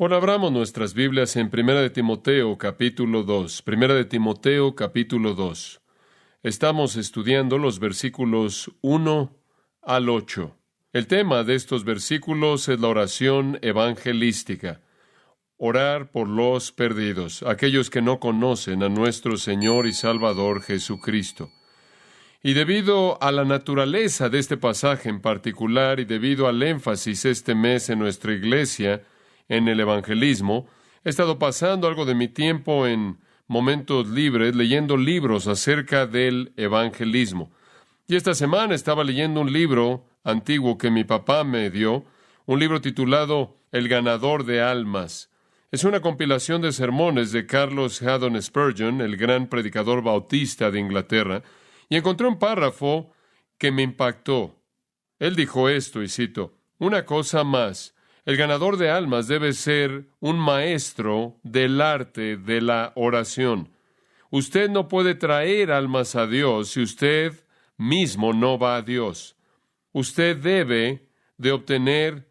Ahora abramos nuestras Biblias en Primera de Timoteo, capítulo 2. Primera de Timoteo, capítulo 2. Estamos estudiando los versículos 1 al 8. El tema de estos versículos es la oración evangelística. Orar por los perdidos, aquellos que no conocen a nuestro Señor y Salvador Jesucristo. Y debido a la naturaleza de este pasaje en particular y debido al énfasis este mes en nuestra iglesia, en el evangelismo, he estado pasando algo de mi tiempo en momentos libres leyendo libros acerca del evangelismo. Y esta semana estaba leyendo un libro antiguo que mi papá me dio, un libro titulado El ganador de almas. Es una compilación de sermones de Charles Haddon Spurgeon, el gran predicador bautista de Inglaterra, y encontré un párrafo que me impactó. Él dijo esto, y cito, «Una cosa más. El ganador de almas debe ser un maestro del arte de la oración. Usted no puede traer almas a Dios si usted mismo no va a Dios. Usted debe de obtener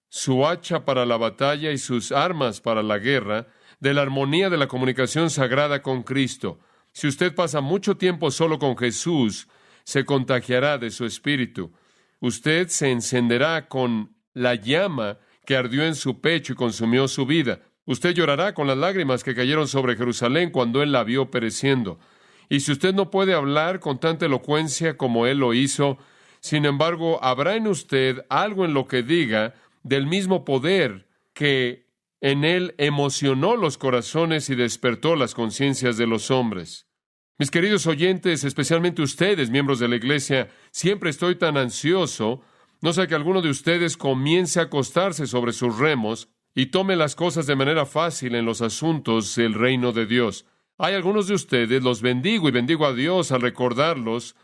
su hacha para la batalla y sus armas para la guerra de la armonía de la comunicación sagrada con Cristo. Si usted pasa mucho tiempo solo con Jesús, se contagiará de su espíritu. Usted se encenderá con la llama que ardió en su pecho y consumió su vida. Usted llorará con las lágrimas que cayeron sobre Jerusalén cuando Él la vio pereciendo. Y si usted no puede hablar con tanta elocuencia como Él lo hizo, sin embargo, habrá en usted algo en lo que diga del mismo poder que en Él emocionó los corazones y despertó las conciencias de los hombres. Mis queridos oyentes, especialmente ustedes, miembros de la iglesia, siempre estoy tan ansioso. No sea que alguno de ustedes comience a acostarse sobre sus remos y tome las cosas de manera fácil en los asuntos del reino de Dios. Hay algunos de ustedes, los bendigo y bendigo a Dios al recordarlos,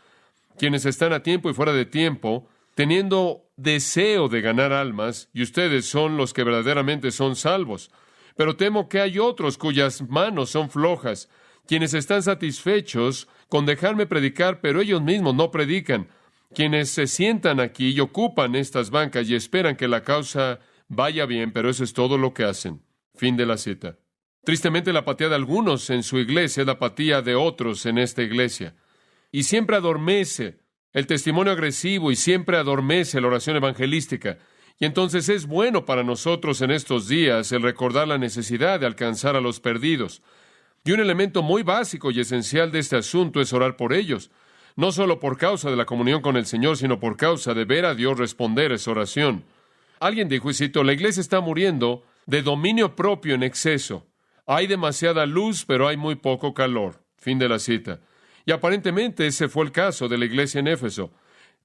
quienes están a tiempo y fuera de tiempo, teniendo deseo de ganar almas, y ustedes son los que verdaderamente son salvos. Pero temo que hay otros cuyas manos son flojas, quienes están satisfechos con dejarme predicar, pero ellos mismos no predican, quienes se sientan aquí y ocupan estas bancas y esperan que la causa vaya bien, pero eso es todo lo que hacen. Fin de la cita. Tristemente, la apatía de algunos en su iglesia es la apatía de otros en esta iglesia. Y siempre adormece el testimonio agresivo y siempre adormece la oración evangelística. Y entonces es bueno para nosotros en estos días el recordar la necesidad de alcanzar a los perdidos. Y un elemento muy básico y esencial de este asunto es orar por ellos. No solo por causa de la comunión con el Señor, sino por causa de ver a Dios responder esa oración. Alguien dijo, y cito, la iglesia está muriendo de dominio propio en exceso. Hay demasiada luz, pero hay muy poco calor. Fin de la cita. Y aparentemente ese fue el caso de la iglesia en Éfeso.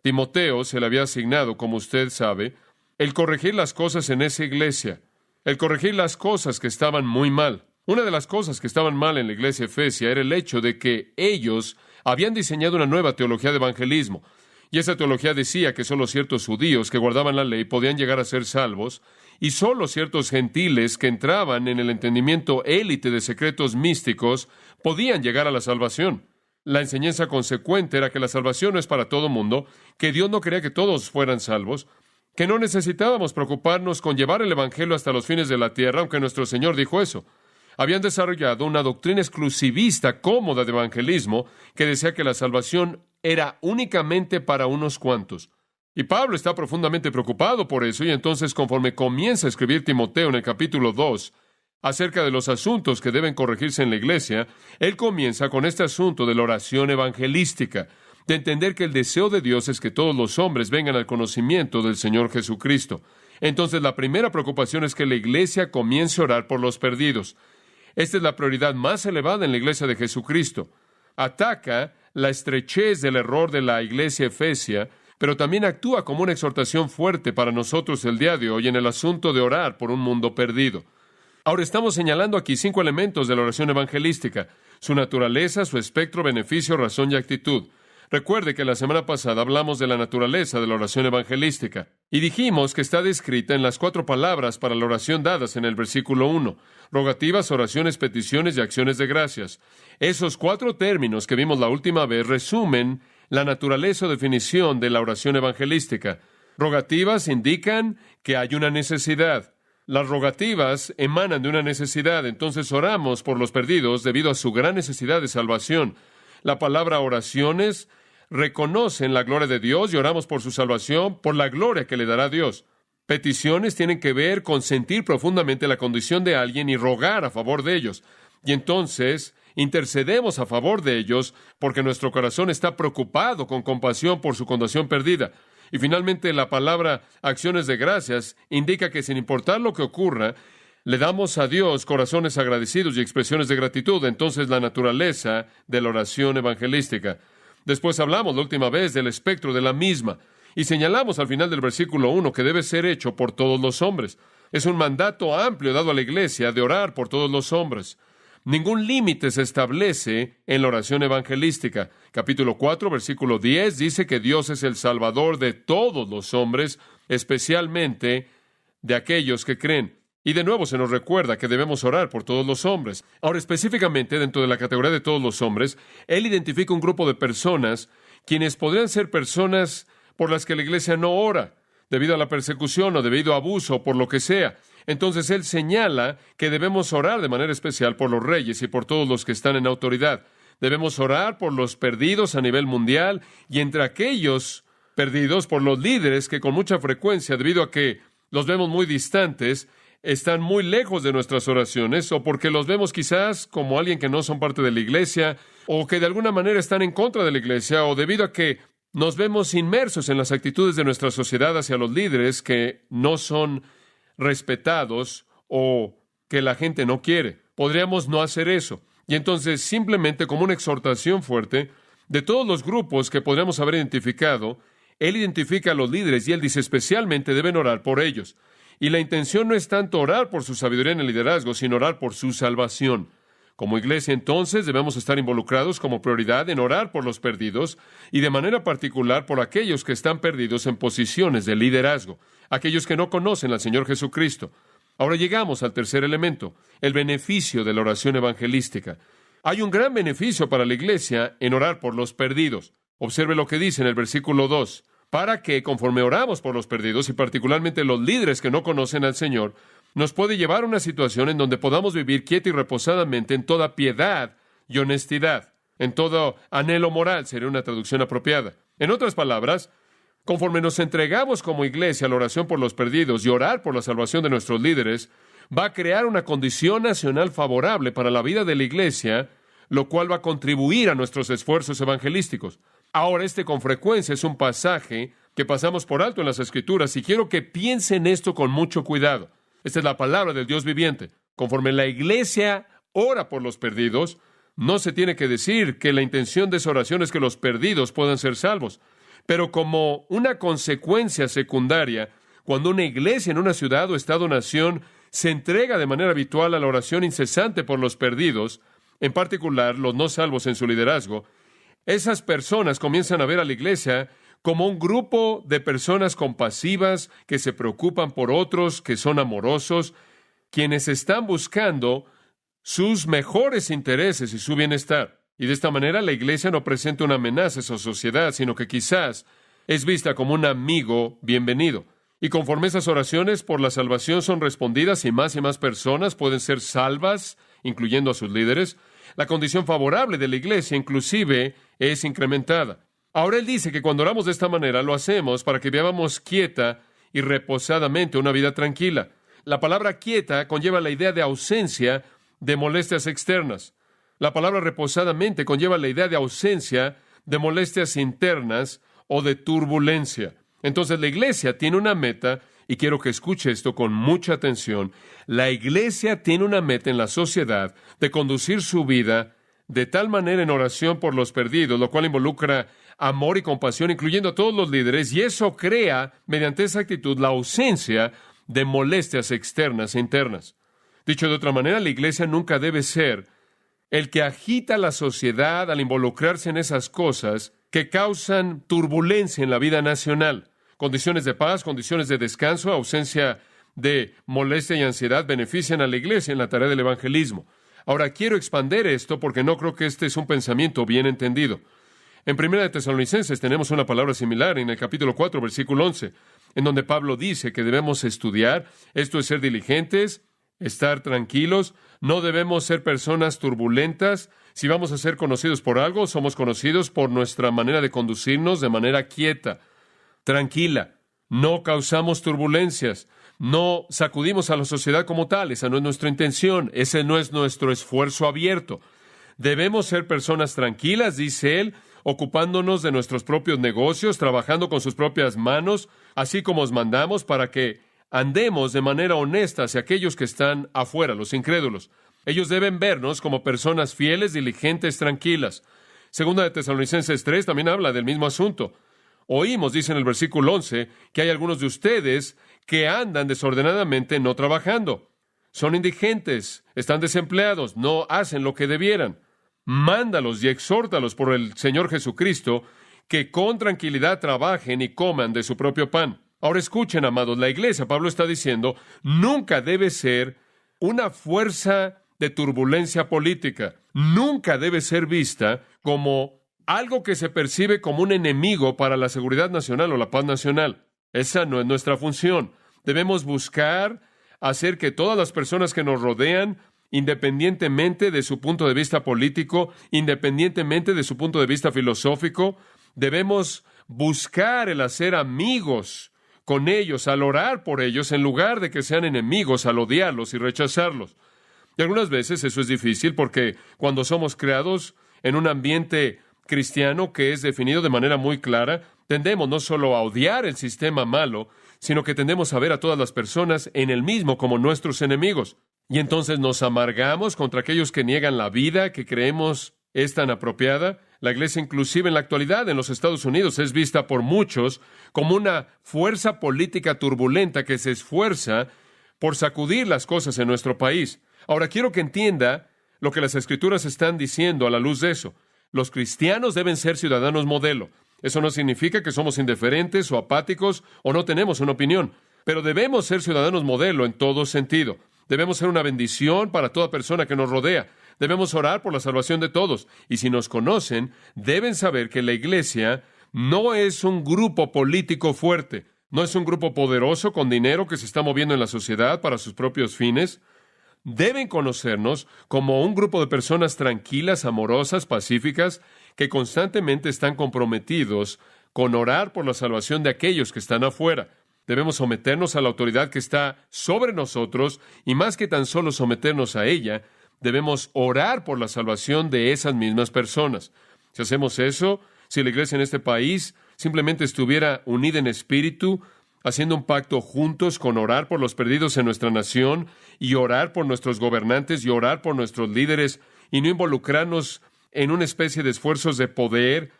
Timoteo se le había asignado, como usted sabe, el corregir las cosas en esa iglesia, el corregir las cosas que estaban muy mal. Una de las cosas que estaban mal en la iglesia efesia era el hecho de que ellos habían diseñado una nueva teología de evangelismo, y esa teología decía que solo ciertos judíos que guardaban la ley podían llegar a ser salvos, y solo ciertos gentiles que entraban en el entendimiento élite de secretos místicos podían llegar a la salvación. La enseñanza consecuente era que la salvación no es para todo mundo, que Dios no quería que todos fueran salvos, que no necesitábamos preocuparnos con llevar el evangelio hasta los fines de la tierra, aunque nuestro Señor dijo eso. Habían desarrollado una doctrina exclusivista cómoda de evangelismo que decía que la salvación era únicamente para unos cuantos. Y Pablo está profundamente preocupado por eso, y entonces conforme comienza a escribir Timoteo en el capítulo 2 acerca de los asuntos que deben corregirse en la iglesia, él comienza con este asunto de la oración evangelística, de entender que el deseo de Dios es que todos los hombres vengan al conocimiento del Señor Jesucristo. Entonces la primera preocupación es que la iglesia comience a orar por los perdidos. Esta es la prioridad más elevada en la iglesia de Jesucristo. Ataca la estrechez del error de la iglesia efesia, pero también actúa como una exhortación fuerte para nosotros el día de hoy en el asunto de orar por un mundo perdido. Ahora estamos señalando aquí 5 elementos de la oración evangelística: su naturaleza, su espectro, beneficio, razón y actitud. Recuerde que la semana pasada hablamos de la naturaleza de la oración evangelística y dijimos que está descrita en las 4 palabras para la oración dadas en el versículo 1. Rogativas, oraciones, peticiones y acciones de gracias. Esos 4 términos que vimos la última vez resumen la naturaleza o definición de la oración evangelística. Rogativas indican que hay una necesidad. Las rogativas emanan de una necesidad, entonces oramos por los perdidos debido a su gran necesidad de salvación. La palabra oraciones reconocen la gloria de Dios y oramos por su salvación, por la gloria que le dará Dios. Peticiones tienen que ver con sentir profundamente la condición de alguien y rogar a favor de ellos. Y entonces intercedemos a favor de ellos porque nuestro corazón está preocupado con compasión por su condición perdida. Y finalmente la palabra acciones de gracias indica que sin importar lo que ocurra, le damos a Dios corazones agradecidos y expresiones de gratitud. Entonces la naturaleza de la oración evangelística. Después hablamos la última vez del espectro de la misma y señalamos al final del versículo 1 que debe ser hecho por todos los hombres. Es un mandato amplio dado a la iglesia de orar por todos los hombres. Ningún límite se establece en la oración evangelística. Capítulo 4, versículo 10 dice que Dios es el Salvador de todos los hombres, especialmente de aquellos que creen. Y de nuevo se nos recuerda que debemos orar por todos los hombres. Ahora, específicamente dentro de la categoría de todos los hombres, Él identifica un grupo de personas quienes podrían ser personas por las que la iglesia no ora, debido a la persecución o debido a abuso o por lo que sea. Entonces Él señala que debemos orar de manera especial por los reyes y por todos los que están en autoridad. Debemos orar por los perdidos a nivel mundial y entre aquellos perdidos por los líderes que con mucha frecuencia, debido a que los vemos muy distantes, están muy lejos de nuestras oraciones o porque los vemos quizás como alguien que no son parte de la iglesia o que de alguna manera están en contra de la iglesia o debido a que nos vemos inmersos en las actitudes de nuestra sociedad hacia los líderes que no son respetados o que la gente no quiere. Podríamos no hacer eso. Y entonces, simplemente como una exhortación fuerte, de todos los grupos que podríamos haber identificado, Él identifica a los líderes y Él dice especialmente deben orar por ellos. Y la intención no es tanto orar por su sabiduría en el liderazgo, sino orar por su salvación. Como iglesia, entonces, debemos estar involucrados como prioridad en orar por los perdidos y de manera particular por aquellos que están perdidos en posiciones de liderazgo, aquellos que no conocen al Señor Jesucristo. Ahora llegamos al tercer elemento, el beneficio de la oración evangelística. Hay un gran beneficio para la iglesia en orar por los perdidos. Observe lo que dice en el versículo 2. Para que, conforme oramos por los perdidos y particularmente los líderes que no conocen al Señor, nos puede llevar a una situación en donde podamos vivir quieta y reposadamente en toda piedad y honestidad, en todo anhelo moral, sería una traducción apropiada. En otras palabras, conforme nos entregamos como iglesia a la oración por los perdidos y orar por la salvación de nuestros líderes, va a crear una condición nacional favorable para la vida de la iglesia, lo cual va a contribuir a nuestros esfuerzos evangelísticos. Ahora, con frecuencia es un pasaje que pasamos por alto en las Escrituras y quiero que piensen esto con mucho cuidado. Esta es la palabra del Dios viviente. Conforme la iglesia ora por los perdidos, no se tiene que decir que la intención de esa oración es que los perdidos puedan ser salvos. Pero como una consecuencia secundaria, cuando una iglesia en una ciudad o estado-nación se entrega de manera habitual a la oración incesante por los perdidos, en particular los no salvos en su liderazgo, esas personas comienzan a ver a la iglesia como un grupo de personas compasivas que se preocupan por otros, que son amorosos, quienes están buscando sus mejores intereses y su bienestar. Y de esta manera la iglesia no presenta una amenaza a esa sociedad, sino que quizás es vista como un amigo bienvenido. Y conforme esas oraciones por la salvación son respondidas y más personas pueden ser salvas, incluyendo a sus líderes, la condición favorable de la iglesia inclusive es incrementada. Ahora Él dice que cuando oramos de esta manera lo hacemos para que vivamos quieta y reposadamente una vida tranquila. La palabra quieta conlleva la idea de ausencia de molestias externas. La palabra reposadamente conlleva la idea de ausencia de molestias internas o de turbulencia. Entonces la iglesia tiene una meta, y quiero que escuche esto con mucha atención. La iglesia tiene una meta en la sociedad de conducir su vida de tal manera en oración por los perdidos, lo cual involucra amor y compasión, incluyendo a todos los líderes, y eso crea, mediante esa actitud, la ausencia de molestias externas e internas. Dicho de otra manera, la iglesia nunca debe ser el que agita la sociedad al involucrarse en esas cosas que causan turbulencia en la vida nacional. Condiciones de paz, condiciones de descanso, ausencia de molestia y ansiedad benefician a la iglesia en la tarea del evangelismo. Ahora, quiero expander esto porque no creo que este es un pensamiento bien entendido. En 1 Tesalonicenses tenemos una palabra similar en el capítulo 4, versículo 11. en donde Pablo dice que debemos estudiar. Esto es ser diligentes, estar tranquilos. No debemos ser personas turbulentas. Si vamos a ser conocidos por algo, somos conocidos por nuestra manera de conducirnos de manera quieta, tranquila. No causamos turbulencias. No sacudimos a la sociedad como tal. Esa no es nuestra intención. Ese no es nuestro esfuerzo abierto. Debemos ser personas tranquilas, dice él, ocupándonos de nuestros propios negocios, trabajando con sus propias manos, así como os mandamos, para que andemos de manera honesta hacia aquellos que están afuera, los incrédulos. Ellos deben vernos como personas fieles, diligentes, tranquilas. Segunda de Tesalonicenses 3 también habla del mismo asunto. Oímos, dice en el versículo 11, que hay algunos de ustedes que andan desordenadamente no trabajando. Son indigentes, están desempleados, no hacen lo que debieran. Mándalos y exhórtalos por el Señor Jesucristo que con tranquilidad trabajen y coman de su propio pan. Ahora escuchen, amados, la iglesia, Pablo está diciendo, nunca debe ser una fuerza de turbulencia política. Nunca debe ser vista como algo que se percibe como un enemigo para la seguridad nacional o la paz nacional. Esa no es nuestra función. Debemos buscar hacer que todas las personas que nos rodean, independientemente de su punto de vista político, independientemente de su punto de vista filosófico, debemos buscar el hacer amigos con ellos, al orar por ellos, en lugar de que sean enemigos, al odiarlos y rechazarlos. Y algunas veces eso es difícil porque cuando somos creados en un ambiente cristiano que es definido de manera muy clara, tendemos no solo a odiar el sistema malo, sino que tendemos a ver a todas las personas en el mismo como nuestros enemigos. Y entonces nos amargamos contra aquellos que niegan la vida que creemos es tan apropiada. La iglesia, inclusive en la actualidad en los Estados Unidos, es vista por muchos como una fuerza política turbulenta que se esfuerza por sacudir las cosas en nuestro país. Ahora, quiero que entienda lo que las Escrituras están diciendo a la luz de eso. Los cristianos deben ser ciudadanos modelo. Eso no significa que somos indiferentes o apáticos o no tenemos una opinión, pero debemos ser ciudadanos modelo en todo sentido. Debemos ser una bendición para toda persona que nos rodea. Debemos orar por la salvación de todos. Y si nos conocen, deben saber que la iglesia no es un grupo político fuerte, no es un grupo poderoso con dinero que se está moviendo en la sociedad para sus propios fines. Deben conocernos como un grupo de personas tranquilas, amorosas, pacíficas, que constantemente están comprometidos con orar por la salvación de aquellos que están afuera. Debemos someternos a la autoridad que está sobre nosotros y más que tan solo someternos a ella, debemos orar por la salvación de esas mismas personas. Si hacemos eso, si la iglesia en este país simplemente estuviera unida en espíritu, haciendo un pacto juntos con orar por los perdidos en nuestra nación y orar por nuestros gobernantes y orar por nuestros líderes y no involucrarnos en una especie de esfuerzos de poder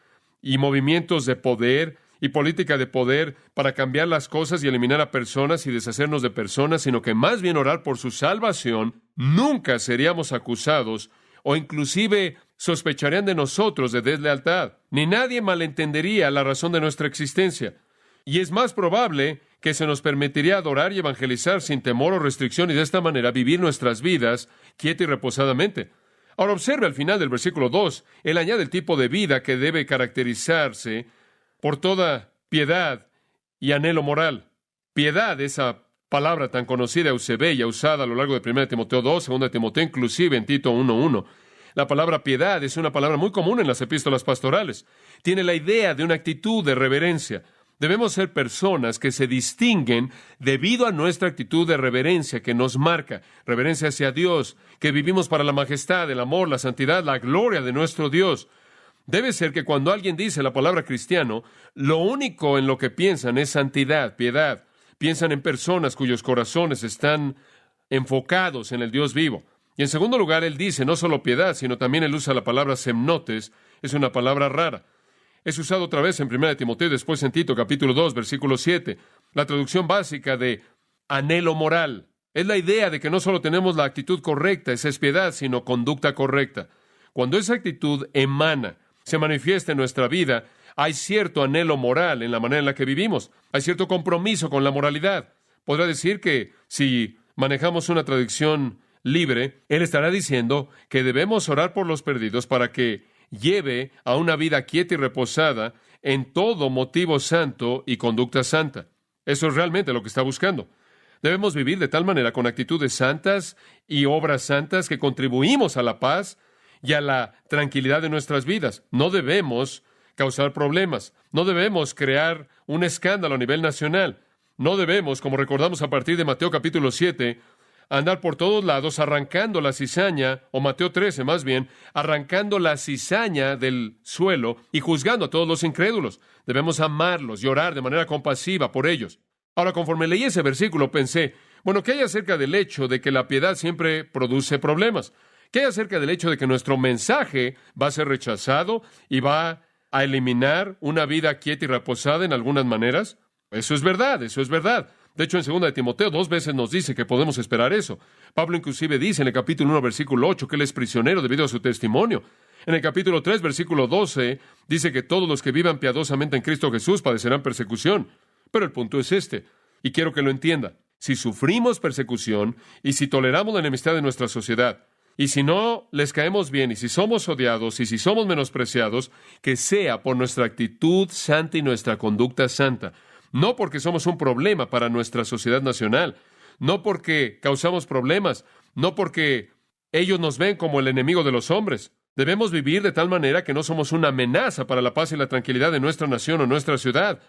y movimientos de poder y política de poder para cambiar las cosas y eliminar a personas y deshacernos de personas, sino que más bien orar por su salvación, nunca seríamos acusados o inclusive sospecharían de nosotros de deslealtad, ni nadie malentendería la razón de nuestra existencia. Y es más probable que se nos permitiría adorar y evangelizar sin temor o restricción y de esta manera vivir nuestras vidas quieta y reposadamente. Ahora observe al final del versículo 2, él añade el tipo de vida que debe caracterizarse por toda piedad y anhelo moral. Piedad, esa palabra tan conocida, eusebia, usada a lo largo de 1 Timoteo 2, 2 Timoteo, inclusive en Tito 1:1. La palabra piedad es una palabra muy común en las epístolas pastorales. Tiene la idea de una actitud de reverencia. Debemos ser personas que se distinguen debido a nuestra actitud de reverencia que nos marca, reverencia hacia Dios, que vivimos para la majestad, el amor, la santidad, la gloria de nuestro Dios. Debe ser que cuando alguien dice la palabra cristiano, lo único en lo que piensan es santidad, piedad. Piensan en personas cuyos corazones están enfocados en el Dios vivo. Y en segundo lugar, él dice no solo piedad, sino también él usa la palabra semnotes, es una palabra rara. Es usado otra vez en 1 Timoteo y después en Tito, capítulo 2, versículo 7. La traducción básica de anhelo moral. Es la idea de que no solo tenemos la actitud correcta, esa es piedad, sino conducta correcta. Cuando esa actitud emana, se manifiesta en nuestra vida, hay cierto anhelo moral en la manera en la que vivimos. Hay cierto compromiso con la moralidad. Podrá decir que si manejamos una traducción libre, él estará diciendo que debemos orar por los perdidos para que lleve a una vida quieta y reposada en todo motivo santo y conducta santa. Eso es realmente lo que está buscando. Debemos vivir de tal manera con actitudes santas y obras santas que contribuimos a la paz y a la tranquilidad de nuestras vidas. No debemos causar problemas. No debemos crear un escándalo a nivel nacional. No debemos, como recordamos a partir de Mateo capítulo 7, andar por todos lados arrancando la cizaña, o Mateo 13 más bien, arrancando la cizaña del suelo y juzgando a todos los incrédulos. Debemos amarlos y orar de manera compasiva por ellos. Ahora, conforme leí ese versículo, pensé, bueno, ¿qué hay acerca del hecho de que la piedad siempre produce problemas? ¿Qué hay acerca del hecho de que nuestro mensaje va a ser rechazado y va a eliminar una vida quieta y reposada en algunas maneras? Eso es verdad, eso es verdad. De hecho, en 2 de Timoteo 2 veces nos dice que podemos esperar eso. Pablo inclusive dice en el capítulo 1, versículo 8, que él es prisionero debido a su testimonio. En el capítulo 3, versículo 12, dice que todos los que vivan piadosamente en Cristo Jesús padecerán persecución. Pero el punto es este, y quiero que lo entienda. Si sufrimos persecución y si toleramos la enemistad de nuestra sociedad, y si no les caemos bien, y si somos odiados, y si somos menospreciados, que sea por nuestra actitud santa y nuestra conducta santa. No porque somos un problema para nuestra sociedad nacional, no porque causamos problemas, no porque ellos nos ven como el enemigo de los hombres. Debemos vivir de tal manera que no somos una amenaza para la paz y la tranquilidad de nuestra nación o nuestra ciudad,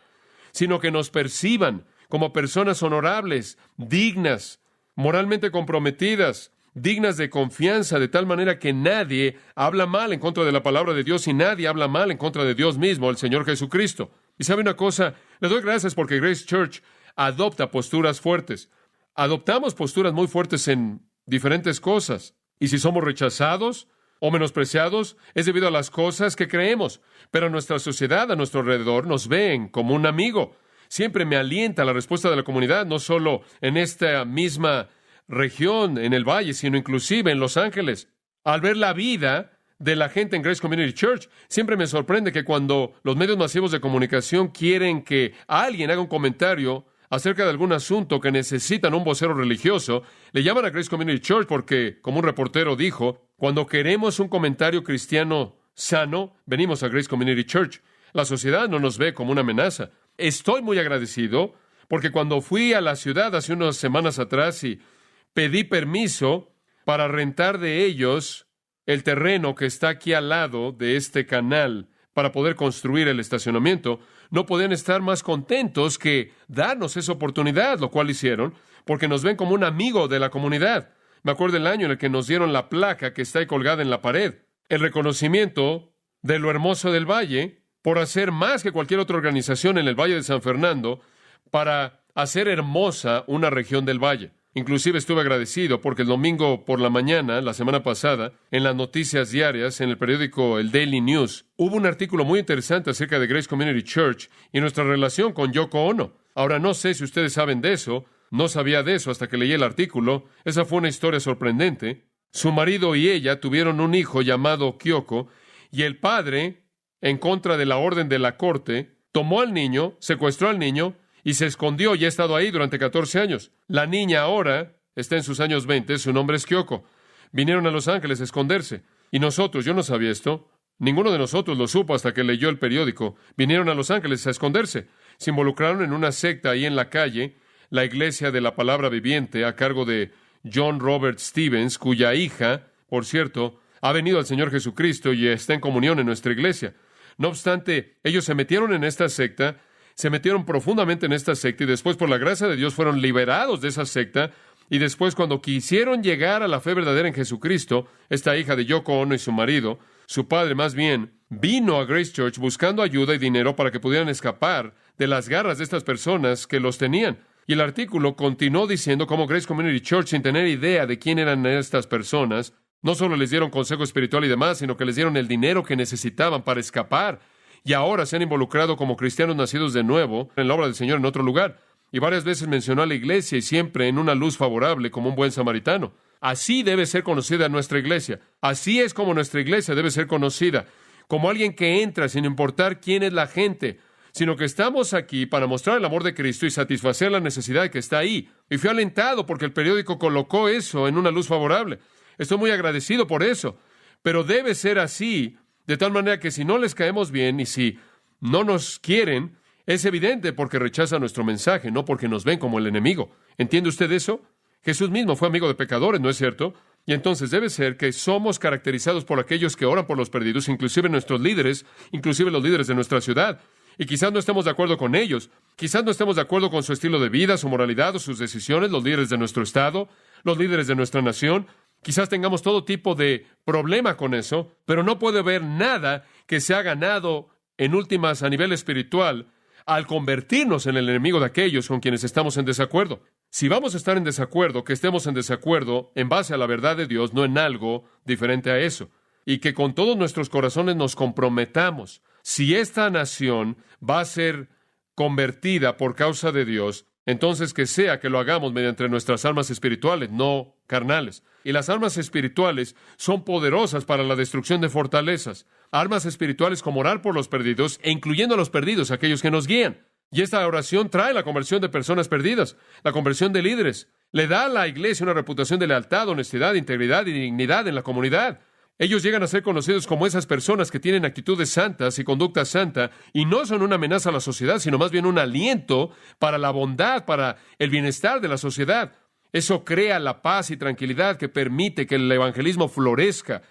sino que nos perciban como personas honorables, dignas, moralmente comprometidas, dignas de confianza, de tal manera que nadie habla mal en contra de la palabra de Dios y nadie habla mal en contra de Dios mismo, el Señor Jesucristo. Y sabe una cosa, le doy gracias porque Grace Church adopta posturas fuertes. Adoptamos posturas muy fuertes en diferentes cosas. Y si somos rechazados o menospreciados, es debido a las cosas que creemos. Pero nuestra sociedad a nuestro alrededor nos ven como un amigo. Siempre me alienta la respuesta de la comunidad, no solo en esta misma región, en el valle, sino inclusive en Los Ángeles. Al ver la vida de la gente en Grace Community Church, siempre me sorprende que cuando los medios masivos de comunicación quieren que alguien haga un comentario acerca de algún asunto que necesitan un vocero religioso, le llaman a Grace Community Church porque, como un reportero dijo, cuando queremos un comentario cristiano sano, venimos a Grace Community Church. La sociedad no nos ve como una amenaza. Estoy muy agradecido porque cuando fui a la ciudad hace unas semanas atrás y pedí permiso para rentar de ellos el terreno que está aquí al lado de este canal para poder construir el estacionamiento, no podían estar más contentos que darnos esa oportunidad, lo cual hicieron, porque nos ven como un amigo de la comunidad. Me acuerdo del año en el que nos dieron la placa que está ahí colgada en la pared, el reconocimiento de lo hermoso del valle, por hacer más que cualquier otra organización en el Valle de San Fernando para hacer hermosa una región del valle. Inclusive estuve agradecido porque el domingo por la mañana, la semana pasada, en las noticias diarias, en el periódico El Daily News, hubo un artículo muy interesante acerca de Grace Community Church y nuestra relación con Yoko Ono. Ahora, no sé si ustedes saben de eso, no sabía de eso hasta que leí el artículo. Esa fue una historia sorprendente. Su marido y ella tuvieron un hijo llamado Kyoko, y el padre, en contra de la orden de la corte, tomó al niño, secuestró al niño, y se escondió y ha estado ahí durante 14 años. La niña ahora está en sus años 20, su nombre es Kyoko. Vinieron a Los Ángeles a esconderse. Y nosotros, yo no sabía esto, ninguno de nosotros lo supo hasta que leyó el periódico. Vinieron a Los Ángeles a esconderse. Se involucraron en una secta ahí en la calle, la Iglesia de la Palabra Viviente, a cargo de John Robert Stevens, cuya hija, por cierto, ha venido al Señor Jesucristo y está en comunión en nuestra iglesia. No obstante, ellos se metieron en esta secta, se metieron profundamente en esta secta y después, por la gracia de Dios, fueron liberados de esa secta. Y después, cuando quisieron llegar a la fe verdadera en Jesucristo, esta hija de Yoko Ono y su marido, su padre más bien, vino a Grace Church buscando ayuda y dinero para que pudieran escapar de las garras de estas personas que los tenían. Y el artículo continuó diciendo cómo Grace Community Church, sin tener idea de quién eran estas personas, no solo les dieron consejo espiritual y demás, sino que les dieron el dinero que necesitaban para escapar. Y ahora se han involucrado como cristianos nacidos de nuevo en la obra del Señor en otro lugar. Y varias veces mencionó a la iglesia y siempre en una luz favorable como un buen samaritano. Así debe ser conocida nuestra iglesia. Así es como nuestra iglesia debe ser conocida. Como alguien que entra sin importar quién es la gente, sino que estamos aquí para mostrar el amor de Cristo y satisfacer la necesidad que está ahí. Y fui alentado porque el periódico colocó eso en una luz favorable. Estoy muy agradecido por eso. Pero debe ser así, de tal manera que si no les caemos bien y si no nos quieren, Es evidente porque rechazan nuestro mensaje, no porque nos ven como el enemigo. ¿Entiende usted eso? Jesús mismo fue amigo de pecadores, ¿no es cierto? Y entonces debe ser que somos caracterizados por aquellos que oran por los perdidos, inclusive nuestros líderes, inclusive los líderes de nuestra ciudad. Y quizás no estemos de acuerdo con ellos, quizás no estemos de acuerdo con su estilo de vida, su moralidad o sus decisiones, los líderes de nuestro estado, los líderes de nuestra nación. Quizás tengamos todo tipo de problema con eso, pero no puede haber nada que se ha ganado en últimas a nivel espiritual al convertirnos en el enemigo de aquellos con quienes estamos en desacuerdo. Si vamos a estar en desacuerdo, que estemos en desacuerdo en base a la verdad de Dios, no en algo diferente a eso. Y que con todos nuestros corazones nos comprometamos. Si esta nación va a ser convertida por causa de Dios, entonces que sea que lo hagamos mediante nuestras armas espirituales, no carnales. Y las armas espirituales son poderosas para la destrucción de fortalezas. Armas espirituales como orar por los perdidos, e incluyendo a los perdidos, aquellos que nos guían. Y esta oración trae la conversión de personas perdidas, la conversión de líderes. Le da a la iglesia una reputación de lealtad, honestidad, integridad y dignidad en la comunidad. Ellos llegan a ser conocidos como esas personas que tienen actitudes santas y conducta santa, y no son una amenaza a la sociedad, sino más bien un aliento para la bondad, para el bienestar de la sociedad. Eso crea la paz y tranquilidad que permite que el evangelismo florezca,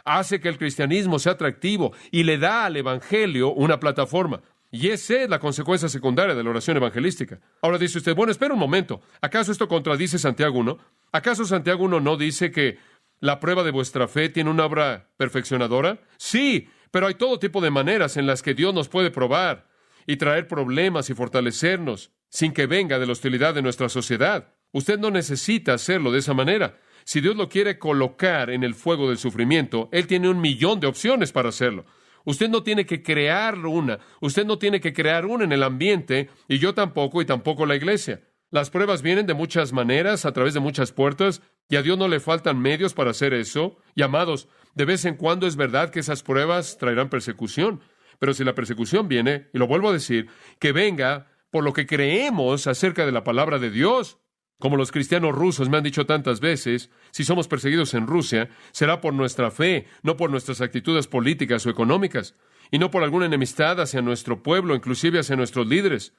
hace que el cristianismo sea atractivo y le da al evangelio una plataforma. Y esa es la consecuencia secundaria de la oración evangelística. Ahora dice usted, bueno, espera un momento, ¿acaso esto contradice Santiago 1? ¿Acaso Santiago 1 no dice que la prueba de vuestra fe tiene una obra perfeccionadora? Sí, pero hay todo tipo de maneras en las que Dios nos puede probar y traer problemas y fortalecernos sin que venga de la hostilidad de nuestra sociedad. Usted no necesita hacerlo de esa manera. Si Dios lo quiere colocar en el fuego del sufrimiento, Él tiene 1,000,000 de opciones para hacerlo. Usted no tiene que crear una. Usted no tiene que crear una en el ambiente, y yo tampoco, y tampoco la iglesia. Las pruebas vienen de muchas maneras, a través de muchas puertas, y a Dios no le faltan medios para hacer eso. Y amados, de vez en cuando es verdad que esas pruebas traerán persecución. Pero si la persecución viene, y lo vuelvo a decir, que venga por lo que creemos acerca de la palabra de Dios. Como los cristianos rusos me han dicho tantas veces, si somos perseguidos en Rusia, será por nuestra fe, no por nuestras actitudes políticas o económicas, y no por alguna enemistad hacia nuestro pueblo, inclusive hacia nuestros líderes.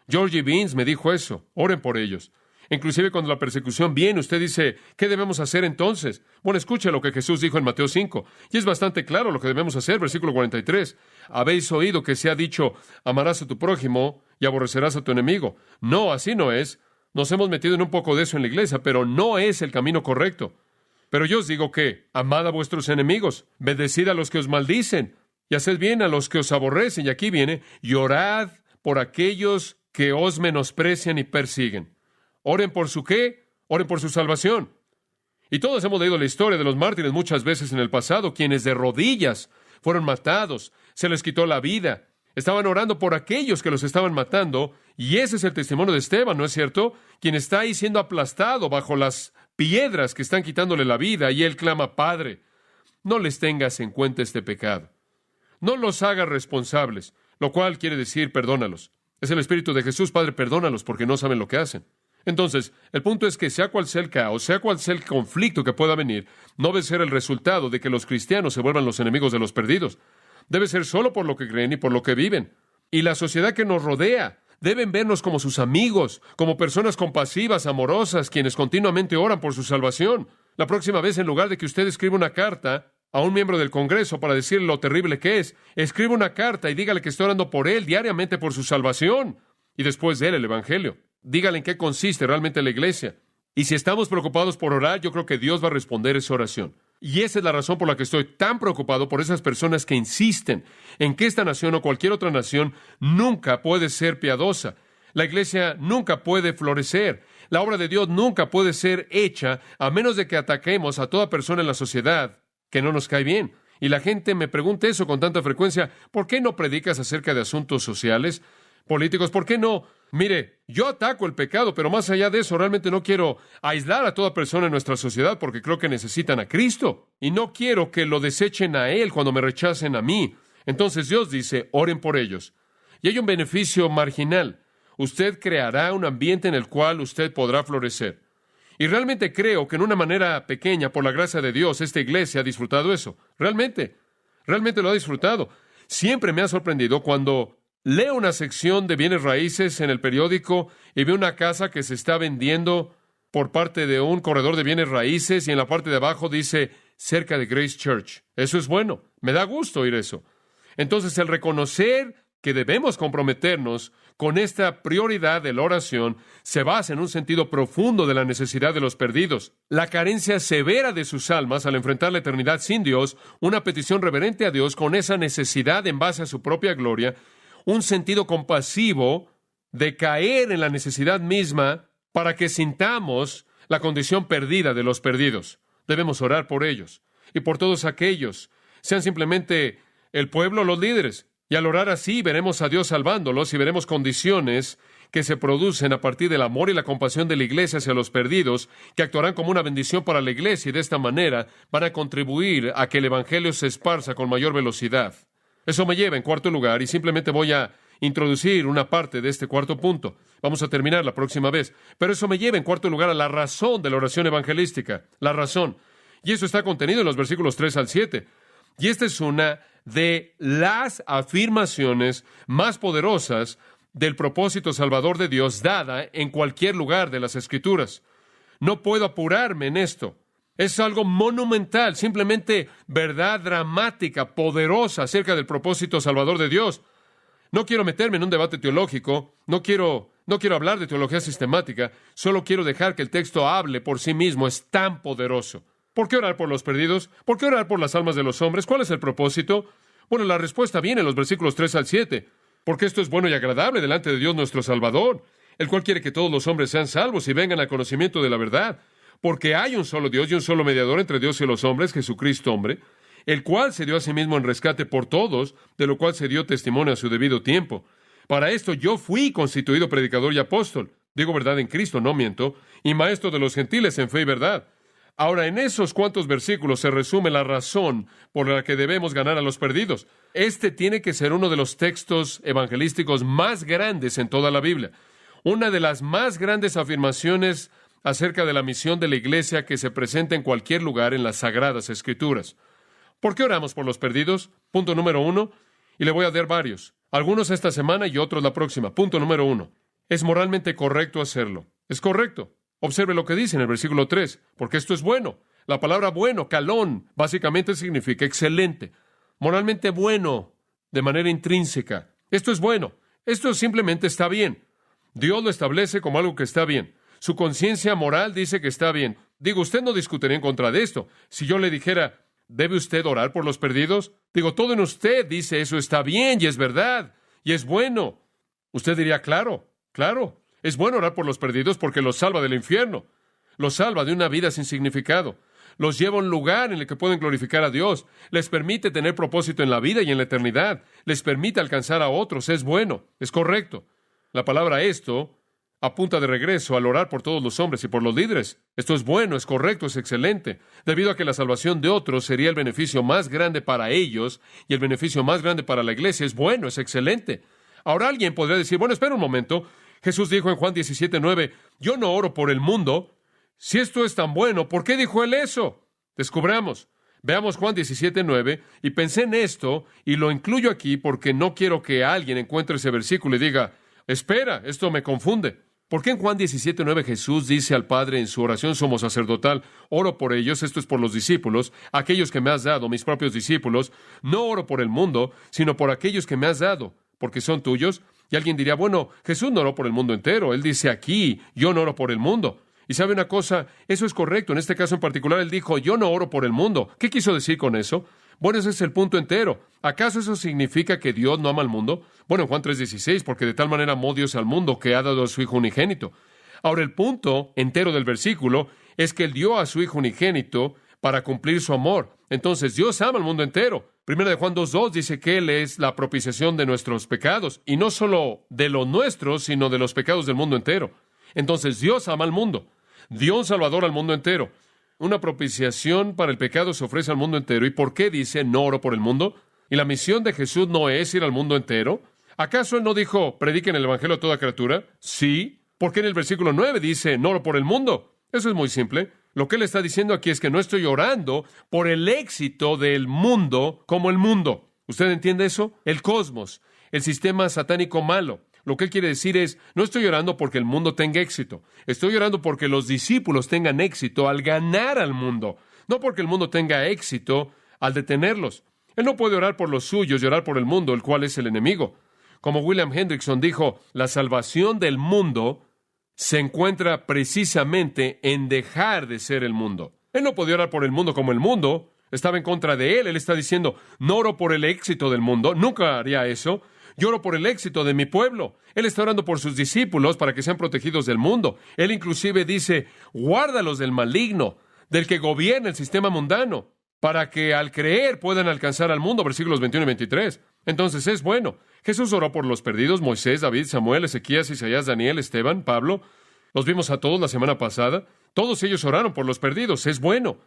George Beans me dijo eso, oren por ellos. Inclusive cuando la persecución viene, usted dice, ¿qué debemos hacer entonces? Bueno, escuche lo que Jesús dijo en Mateo 5, y es bastante claro lo que debemos hacer, versículo 43. Habéis oído que se ha dicho, amarás a tu prójimo y aborrecerás a tu enemigo. No, así no es. Nos hemos metido en un poco de eso en la iglesia, pero no es el camino correcto. Pero yo os digo que, amad a vuestros enemigos, bendecid a los que os maldicen, y haced bien a los que os aborrecen. Y aquí viene, y orad por aquellos que os menosprecian y persiguen. ¿Oren por su qué? Oren por su salvación. Y todos hemos leído la historia de los mártires muchas veces en el pasado, quienes de rodillas fueron matados, se les quitó la vida. Estaban orando por aquellos que los estaban matando, y ese es el testimonio de Esteban, ¿no es cierto? Quien está ahí siendo aplastado bajo las piedras que están quitándole la vida, y él clama, Padre, no les tengas en cuenta este pecado. No los hagas responsables, lo cual quiere decir, perdónalos. Es el Espíritu de Jesús, Padre, perdónalos porque no saben lo que hacen. Entonces, el punto es que sea cual sea el caos, sea cual sea el conflicto que pueda venir, no debe ser el resultado de que los cristianos se vuelvan los enemigos de los perdidos. Debe ser solo por lo que creen y por lo que viven. Y la sociedad que nos rodea deben vernos como sus amigos, como personas compasivas, amorosas, quienes continuamente oran por su salvación. La próxima vez, en lugar de que usted escriba una carta a un miembro del Congreso para decirle lo terrible que es, escriba una carta y dígale que está orando por él diariamente por su salvación. Y después de él el Evangelio. Dígale en qué consiste realmente la iglesia. Y si estamos preocupados por orar, yo creo que Dios va a responder esa oración. Y esa es la razón por la que estoy tan preocupado por esas personas que insisten en que esta nación o cualquier otra nación nunca puede ser piadosa. La iglesia nunca puede florecer. La obra de Dios nunca puede ser hecha a menos de que ataquemos a toda persona en la sociedad que no nos cae bien. Y la gente me pregunta eso con tanta frecuencia. ¿Por qué no predicas acerca de asuntos sociales, políticos? ¿Por qué no? Mire, yo ataco el pecado, pero más allá de eso, realmente no quiero aislar a toda persona en nuestra sociedad porque creo que necesitan a Cristo. Y no quiero que lo desechen a Él cuando me rechacen a mí. Entonces Dios dice, oren por ellos. Y hay un beneficio marginal. Usted creará un ambiente en el cual usted podrá florecer. Y realmente creo que en una manera pequeña, por la gracia de Dios, esta iglesia ha disfrutado eso. Realmente lo ha disfrutado. Siempre me ha sorprendido cuando leo una sección de bienes raíces en el periódico y veo una casa que se está vendiendo por parte de un corredor de bienes raíces y en la parte de abajo dice cerca de Grace Church. Eso es bueno. Me da gusto oír eso. Entonces, el reconocer que debemos comprometernos con esta prioridad de la oración se basa en un sentido profundo de la necesidad de los perdidos, la carencia severa de sus almas al enfrentar la eternidad sin Dios, una petición reverente a Dios con esa necesidad en base a su propia gloria, un sentido compasivo de caer en la necesidad misma para que sintamos la condición perdida de los perdidos. Debemos orar por ellos y por todos aquellos, sean simplemente el pueblo o los líderes. Y al orar así, veremos a Dios salvándolos y veremos condiciones que se producen a partir del amor y la compasión de la iglesia hacia los perdidos, que actuarán como una bendición para la iglesia y de esta manera van a contribuir a que el evangelio se esparza con mayor velocidad. Eso me lleva en cuarto lugar, y simplemente voy a introducir una parte de este cuarto punto. Vamos a terminar la próxima vez. Pero eso me lleva en cuarto lugar a la razón de la oración evangelística. La razón. Y eso está contenido en los versículos 3 al 7. Y esta es una de las afirmaciones más poderosas del propósito salvador de Dios dada en cualquier lugar de las Escrituras. No puedo apurarme en esto. Es algo monumental, simplemente verdad dramática, poderosa acerca del propósito salvador de Dios. No quiero meterme en un debate teológico, no quiero hablar de teología sistemática, solo quiero dejar que el texto hable por sí mismo. Es tan poderoso. ¿Por qué orar por los perdidos? ¿Por qué orar por las almas de los hombres? ¿Cuál es el propósito? Bueno, la respuesta viene en los versículos 3 al 7. Porque esto es bueno y agradable delante de Dios nuestro Salvador, el cual quiere que todos los hombres sean salvos y vengan al conocimiento de la verdad. Porque hay un solo Dios y un solo mediador entre Dios y los hombres, Jesucristo hombre, el cual se dio a sí mismo en rescate por todos, de lo cual se dio testimonio a su debido tiempo. Para esto yo fui constituido predicador y apóstol, digo verdad en Cristo, no miento, y maestro de los gentiles en fe y verdad. Ahora, en esos cuantos versículos se resume la razón por la que debemos ganar a los perdidos. Este tiene que ser uno de los textos evangelísticos más grandes en toda la Biblia. Una de las más grandes afirmaciones acerca de la misión de la iglesia que se presenta en cualquier lugar en las Sagradas Escrituras. ¿Por qué oramos por los perdidos? Punto número 1, y le voy a dar varios. Algunos esta semana y otros la próxima. Punto número 1. Es moralmente correcto hacerlo. Es correcto. Observe lo que dice en el versículo 3, porque esto es bueno. La palabra bueno, kalón, básicamente significa excelente, moralmente bueno, de manera intrínseca. Esto es bueno. Esto simplemente está bien. Dios lo establece como algo que está bien. Su conciencia moral dice que está bien. Digo, usted no discutiría en contra de esto. Si yo le dijera, ¿debe usted orar por los perdidos? Digo, todo en usted dice eso está bien y es verdad y es bueno. Usted diría, claro. Es bueno orar por los perdidos porque los salva del infierno. Los salva de una vida sin significado. Los lleva a un lugar en el que pueden glorificar a Dios. Les permite tener propósito en la vida y en la eternidad. Les permite alcanzar a otros. Es bueno. Es correcto. La palabra esto apunta de regreso al orar por todos los hombres y por los líderes. Esto es bueno, es correcto, es excelente, debido a que la salvación de otros sería el beneficio más grande para ellos y el beneficio más grande para la iglesia. Es bueno, es excelente. Ahora alguien podría decir, bueno, espera un momento. Jesús dijo en Juan 17:9, yo no oro por el mundo. Si esto es tan bueno, ¿por qué dijo él eso? Descubramos. Veamos Juan 17:9 y pensé en esto y lo incluyo aquí porque no quiero que alguien encuentre ese versículo y diga, espera, esto me confunde. ¿Por qué en Juan 17:9 Jesús dice al Padre en su oración sumo sacerdotal, oro por ellos, esto es por los discípulos, aquellos que me has dado, mis propios discípulos, no oro por el mundo, sino por aquellos que me has dado, porque son tuyos? Y alguien diría, bueno, Jesús no oró por el mundo entero, él dice aquí, yo no oro por el mundo. Y sabe una cosa, eso es correcto, en este caso en particular él dijo, yo no oro por el mundo. ¿Qué quiso decir con eso? Bueno, ese es el punto entero. ¿Acaso eso significa que Dios no ama al mundo? Bueno, en Juan 3:16, porque de tal manera amó Dios al mundo que ha dado a su Hijo unigénito. Ahora, el punto entero del versículo es que Él dio a su Hijo unigénito para cumplir su amor. Entonces, Dios ama al mundo entero. Primera de Juan 2:2 dice que Él es la propiciación de nuestros pecados, y no solo de los nuestros, sino de los pecados del mundo entero. Entonces, Dios ama al mundo. Dio un Salvador al mundo entero. Una propiciación para el pecado se ofrece al mundo entero. ¿Y por qué dice no oro por el mundo? ¿Y la misión de Jesús no es ir al mundo entero? ¿Acaso Él no dijo, prediquen el Evangelio a toda criatura? Sí. ¿Por qué en el versículo 9 dice, no oro por el mundo? Eso es muy simple. Lo que Él está diciendo aquí es que no estoy orando por el éxito del mundo como el mundo. ¿Usted entiende eso? El cosmos, el sistema satánico malo. Lo que él quiere decir es, no estoy orando porque el mundo tenga éxito. Estoy orando porque los discípulos tengan éxito al ganar al mundo. No porque el mundo tenga éxito al detenerlos. Él no puede orar por los suyos y orar por el mundo, el cual es el enemigo. Como William Hendrickson dijo, la salvación del mundo se encuentra precisamente en dejar de ser el mundo. Él no podía orar por el mundo como el mundo estaba en contra de él. Él está diciendo, no oro por el éxito del mundo, nunca haría eso. Yo oro por el éxito de mi pueblo. Él está orando por sus discípulos para que sean protegidos del mundo. Él inclusive dice, guárdalos del maligno, del que gobierna el sistema mundano, para que al creer puedan alcanzar al mundo, versículos 21 y 23. Entonces es bueno. Jesús oró por los perdidos, Moisés, David, Samuel, Ezequías, Isaías, Daniel, Esteban, Pablo. Los vimos a todos la semana pasada. Todos ellos oraron por los perdidos. Es bueno.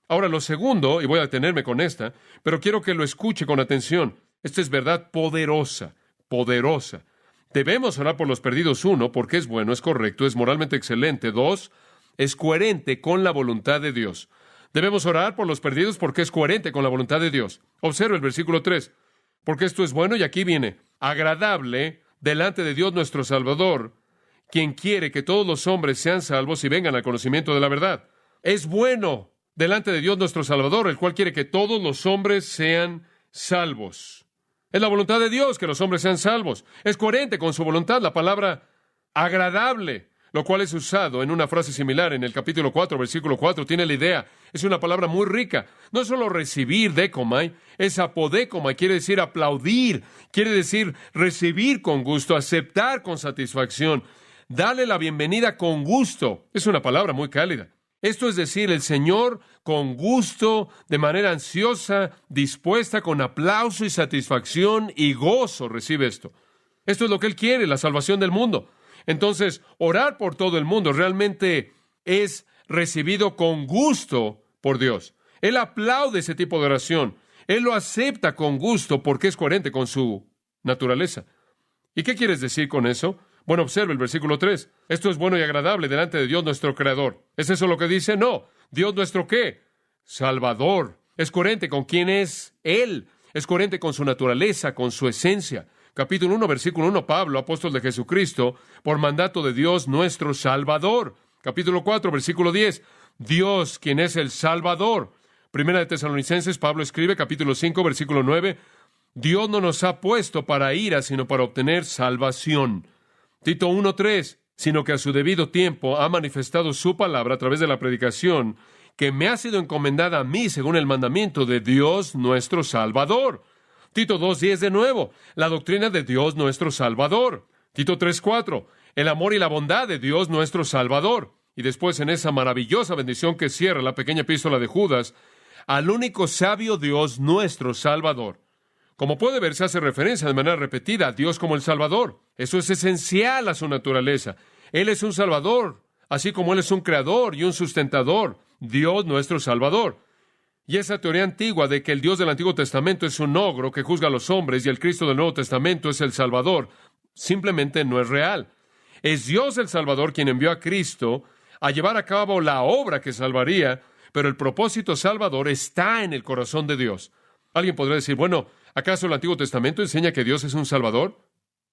Ahora, lo segundo, y voy a detenerme con esta, pero quiero que lo escuche con atención. Esta es verdad poderosa, poderosa. Debemos orar por los perdidos, 1, porque es bueno, es correcto, es moralmente excelente. 2, es coherente con la voluntad de Dios. Debemos orar por los perdidos porque es coherente con la voluntad de Dios. Observa el versículo 3. Porque esto es bueno, y aquí viene, agradable delante de Dios nuestro Salvador, quien quiere que todos los hombres sean salvos y vengan al conocimiento de la verdad. Es bueno delante de Dios nuestro Salvador, el cual quiere que todos los hombres sean salvos. Es la voluntad de Dios que los hombres sean salvos. Es coherente con su voluntad. La palabra agradable, lo cual es usado en una frase similar en el capítulo 4, versículo 4, tiene la idea. Es una palabra muy rica. No es solo recibir, dekomai, es apodékomai, quiere decir aplaudir, quiere decir recibir con gusto, aceptar con satisfacción, darle la bienvenida con gusto. Es una palabra muy cálida. Esto es decir, el Señor con gusto, de manera ansiosa, dispuesta, con aplauso y satisfacción y gozo recibe esto. Esto es lo que Él quiere, la salvación del mundo. Entonces, orar por todo el mundo realmente es recibido con gusto por Dios. Él aplaude ese tipo de oración. Él lo acepta con gusto porque es coherente con su naturaleza. ¿Y qué quieres decir con eso? Bueno, observe el versículo 3. Esto es bueno y agradable delante de Dios nuestro Creador. ¿Es eso lo que dice? No. ¿Dios nuestro qué? Salvador. Es coherente con quién es Él. Es coherente con su naturaleza, con su esencia. Capítulo 1, versículo 1, Pablo, apóstol de Jesucristo, por mandato de Dios nuestro Salvador. Capítulo 4, versículo 10, Dios, quien es el Salvador. Primera de Tesalonicenses, Pablo escribe, capítulo 5, versículo 9, Dios no nos ha puesto para ira, sino para obtener salvación. Tito 1:3, sino que a su debido tiempo ha manifestado su palabra a través de la predicación que me ha sido encomendada a mí según el mandamiento de Dios nuestro Salvador. Tito 2:10 de nuevo, la doctrina de Dios nuestro Salvador. Tito 3:4, el amor y la bondad de Dios nuestro Salvador. Y después en esa maravillosa bendición que cierra la pequeña epístola de Judas, al único sabio Dios nuestro Salvador. Como puede ver, se hace referencia de manera repetida a Dios como el Salvador. Eso es esencial a su naturaleza. Él es un Salvador, así como Él es un creador y un sustentador. Dios nuestro Salvador. Y esa teoría antigua de que el Dios del Antiguo Testamento es un ogro que juzga a los hombres y el Cristo del Nuevo Testamento es el Salvador, simplemente no es real. Es Dios el Salvador quien envió a Cristo a llevar a cabo la obra que salvaría, pero el propósito salvador está en el corazón de Dios. Alguien podría decir, bueno, ¿acaso el Antiguo Testamento enseña que Dios es un Salvador?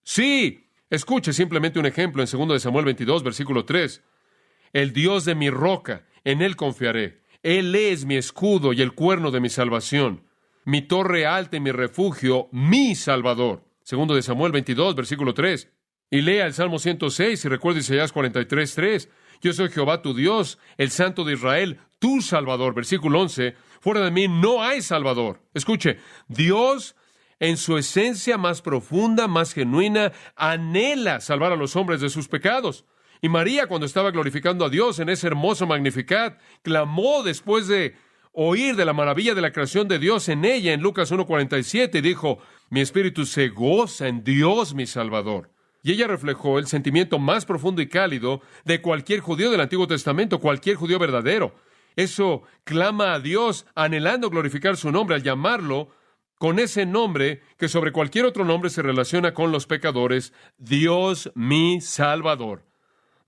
Sí. Escuche simplemente un ejemplo en 2 de Samuel 22, versículo 3. El Dios de mi roca, en Él confiaré. Él es mi escudo y el cuerno de mi salvación, mi torre alta y mi refugio, mi Salvador. 2 de Samuel 22, versículo 3. Y lea el Salmo 106 y recuerde Isaías 43:3. Yo soy Jehová tu Dios, el Santo de Israel, tu Salvador. Versículo 11. Fuera de mí no hay Salvador. Escuche, Dios en su esencia más profunda, más genuina, anhela salvar a los hombres de sus pecados. Y María, cuando estaba glorificando a Dios en ese hermoso Magnificat, clamó después de oír de la maravilla de la creación de Dios en ella, en Lucas 1:47, y dijo, mi espíritu se goza en Dios mi Salvador. Y ella reflejó el sentimiento más profundo y cálido de cualquier judío del Antiguo Testamento, cualquier judío verdadero. Eso clama a Dios anhelando glorificar su nombre al llamarlo con ese nombre que sobre cualquier otro nombre se relaciona con los pecadores, Dios mi Salvador.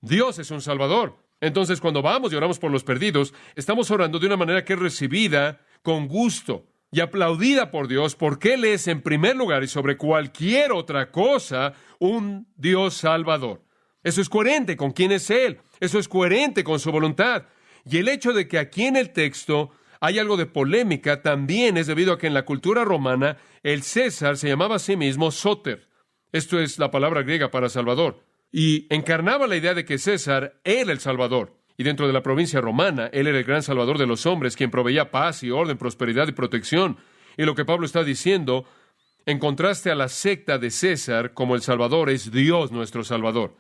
Dios es un Salvador. Entonces, cuando vamos y oramos por los perdidos, estamos orando de una manera que es recibida con gusto. y aplaudida por Dios, porque Él es en primer lugar y sobre cualquier otra cosa un Dios salvador. Eso es coherente con quién es Él. Eso es coherente con su voluntad. Y el hecho de que aquí en el texto hay algo de polémica también es debido a que en la cultura romana el César se llamaba a sí mismo Soter. Esto es la palabra griega para Salvador. Y encarnaba la idea de que César era el Salvador. Y dentro de la provincia romana, él era el gran Salvador de los hombres, quien proveía paz y orden, prosperidad y protección. Y lo que Pablo está diciendo, en contraste a la secta de César, como el Salvador es Dios nuestro Salvador.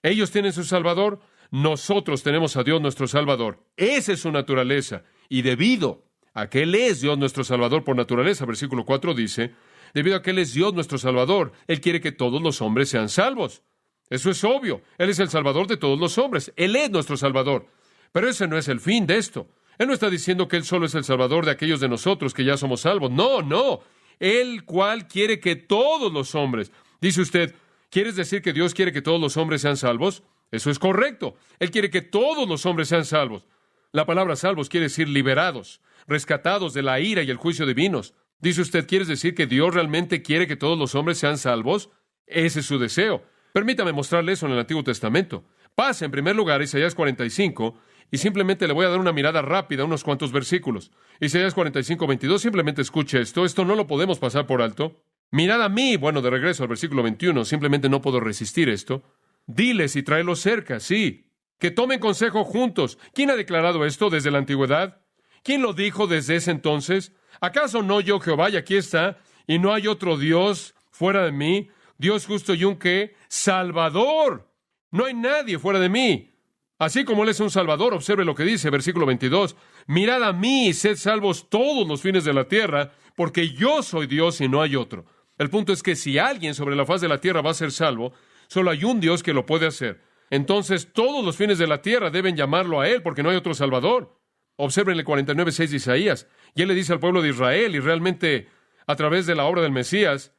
Ellos tienen su Salvador, nosotros tenemos a Dios nuestro Salvador. Esa es su naturaleza. Y debido a que Él es Dios nuestro Salvador por naturaleza, versículo 4 dice, debido a que Él es Dios nuestro Salvador, Él quiere que todos los hombres sean salvos. Eso es obvio. Él es el Salvador de todos los hombres. Él es nuestro Salvador. Pero ese no es el fin de esto. Él no está diciendo que Él solo es el Salvador de aquellos de nosotros que ya somos salvos. No, no. Él cual quiere que todos los hombres. Dice usted, ¿quieres decir que Dios quiere que todos los hombres sean salvos? Eso es correcto. Él quiere que todos los hombres sean salvos. La palabra salvos quiere decir liberados, rescatados de la ira y el juicio divinos. Dice usted, ¿quieres decir que Dios realmente quiere que todos los hombres sean salvos? Ese es su deseo. Permítame mostrarle eso en el Antiguo Testamento. Pase en primer lugar a Isaías 45 y simplemente le voy a dar una mirada rápida a unos cuantos versículos. Isaías 45, 22, simplemente escuche esto. Esto no lo podemos pasar por alto. Mirad a mí, bueno, de regreso al versículo 21, simplemente no puedo resistir esto. Diles y tráelos cerca, sí. Que tomen consejo juntos. ¿Quién ha declarado esto desde la antigüedad? ¿Quién lo dijo desde ese entonces? ¿Acaso no yo, Jehová, y aquí está, y no hay otro Dios fuera de mí? Dios justo y un ¿qué? Salvador. No hay nadie fuera de mí. Así como Él es un Salvador, observe lo que dice, versículo 22. Mirad a mí y sed salvos todos los fines de la tierra, porque yo soy Dios y no hay otro. El punto es que si alguien sobre la faz de la tierra va a ser salvo, solo hay un Dios que lo puede hacer. Entonces todos los fines de la tierra deben llamarlo a Él, porque no hay otro Salvador. Observen el 49:6 de Isaías. Y Él le dice al pueblo de Israel, y realmente a través de la obra del Mesías,